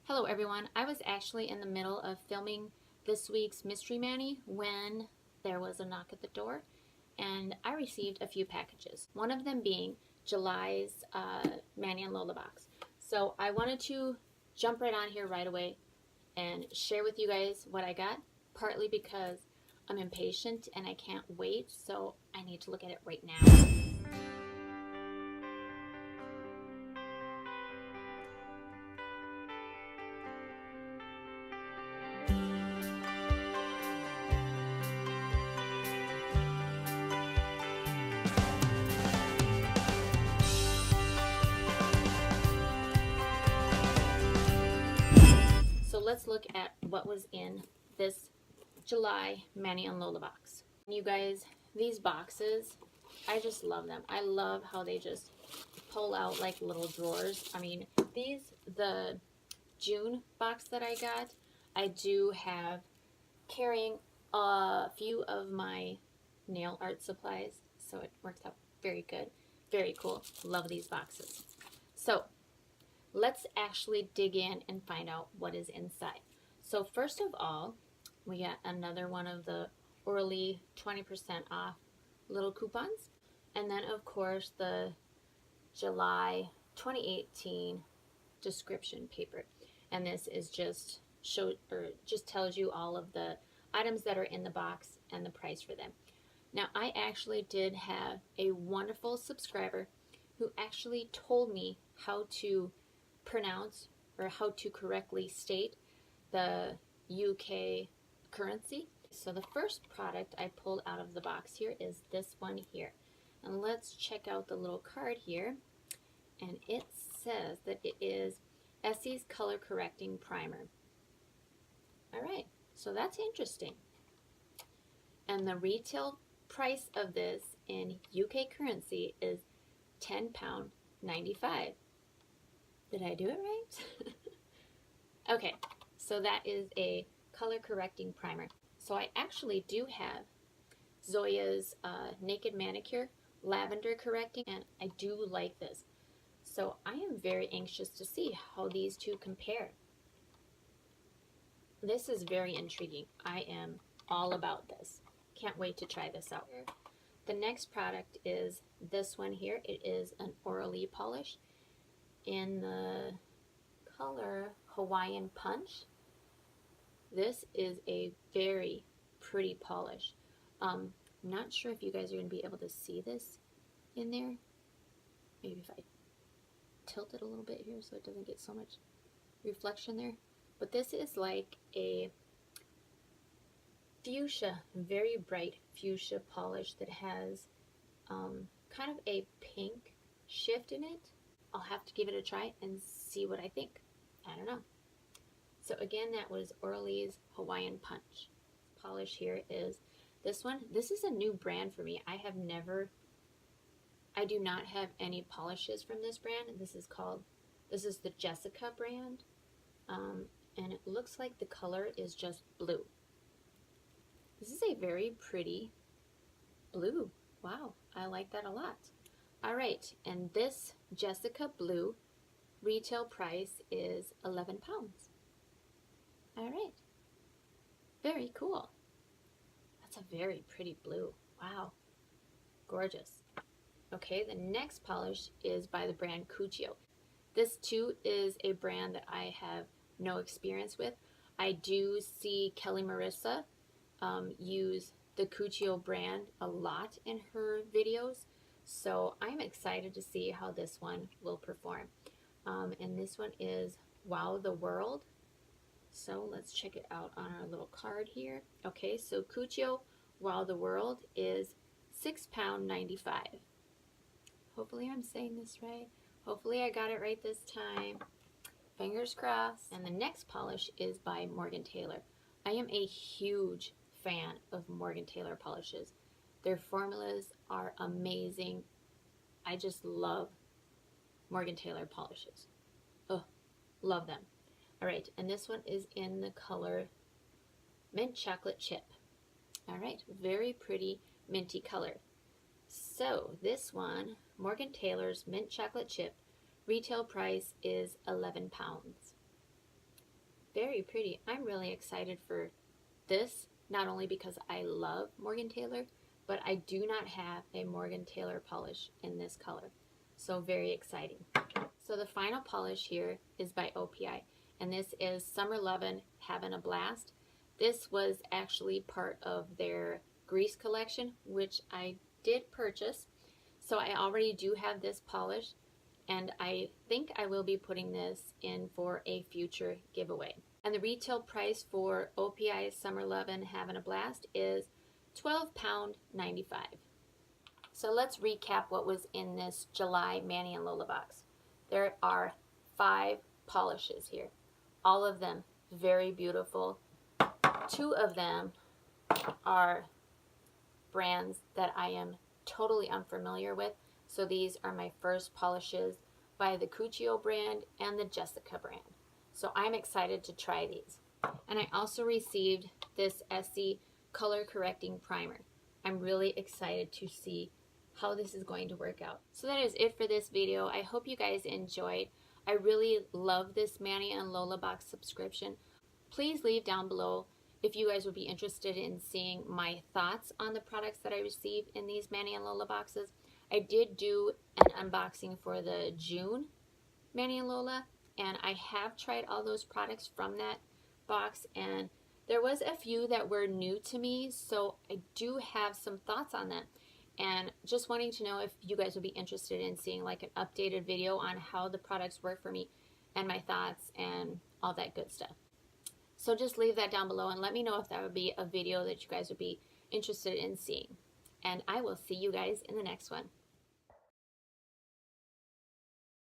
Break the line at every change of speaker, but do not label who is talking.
Hello everyone. I was actually in the middle of filming this week's Mystery Mani when there was a knock at the door and I received a few packages. One of them being July's Mani and Lola Box. So I wanted to jump right on here right away and share with you guys what I got, partly because I'm impatient and I can't wait, so I need to look at it right now. So let's look at what was in this July Mani and Lola box. You guys, these boxes, I just love them. I love how they just pull out like little drawers. I mean, the June box that I got, I do have carrying a few of my nail art supplies, so it works out very good. Very cool. Love these boxes. So let's actually dig in and find out what is inside. So first of all, we got another one of the Orly 20% off little coupons. And then of course the July 2018 description paper. And this is just tells you all of the items that are in the box and the price for them. Now I actually did have a wonderful subscriber who actually told me how to pronounce or how to correctly state the UK currency. So the first product I pulled out of the box here is this one here. And let's check out the little card here. And it says that it is Essie's color correcting primer. Alright, so that's interesting. And the retail price of this in UK currency is £10.95. Did I do it right? Okay, so that is a color correcting primer. So I actually do have Zoya's Naked Manicure Lavender Correcting, and I do like this. So I am very anxious to see how these two compare. This is very intriguing. I am all about this. Can't wait to try this out. The next product is this one here. It is an Orly polish in the color Hawaiian Punch. This is a very pretty polish. I'm not sure if you guys are going to be able to see this in there. Maybe if I tilt it a little bit here so it doesn't get so much reflection there. But this is like a fuchsia, very bright fuchsia polish that has kind of a pink shift in it. I'll have to give it a try and see what I think. I don't know. So again, that was Orly's Hawaiian Punch. Polish here is this one. This is a new brand for me. I do not have any polishes from this brand. This is the Jessica brand. And it looks like the color is just blue. This is a very pretty blue. Wow, I like that a lot. All right, and this Jessica Blue retail price is £11. All right, very cool. That's a very pretty blue. Wow, gorgeous. Okay, the next polish is by the brand Cuccio. This too is a brand that I have no experience with. I do see Kelly Marissa use the Cuccio brand a lot in her videos. So I'm excited to see how this one will perform. And this one is Wow the World. So let's check it out on our little card here. Okay, so Cuccio Wow the World is £6.95. Hopefully I'm saying this right. Hopefully I got it right this time. Fingers crossed. And the next polish is by Morgan Taylor. I am a huge fan of Morgan Taylor polishes. Their formulas are amazing. I just love Morgan Taylor polishes. Oh, love them. All right, and this one is in the color Mint Chocolate Chip. All right, very pretty minty color. So this one, Morgan Taylor's Mint Chocolate Chip, retail price is £11. Very pretty. I'm really excited for this, not only because I love Morgan Taylor, but I do not have a Morgan Taylor polish in this color. So very exciting. So the final polish here is by OPI, and this is Summer Lovin' Havin' a Blast. This was actually part of their grease collection, which I did purchase. So I already do have this polish, and I think I will be putting this in for a future giveaway. And the retail price for OPI Summer Lovin' Havin' a Blast is £12.95. So let's recap what was in this July Manny and Lola box. There are 5 polishes here. All of them very beautiful. 2 of them are brands that I am totally unfamiliar with. So these are my first polishes by the Cuccio brand and the Jessica brand. So I'm excited to try these. And I also received this Essie color correcting primer. I'm really excited to see how this is going to work out. So that is it for this video. I hope you guys enjoyed. I really love this Manny and Lola box subscription. Please leave down below if you guys would be interested in seeing my thoughts on the products that I received in these Manny and Lola boxes. I did do an unboxing for the June Manny and Lola, and I have tried all those products from that box, and there was a few that were new to me, so I do have some thoughts on them. And just wanting to know if you guys would be interested in seeing like an updated video on how the products work for me and my thoughts and all that good stuff. So just leave that down below and let me know if that would be a video that you guys would be interested in seeing. And I will see you guys in the next one.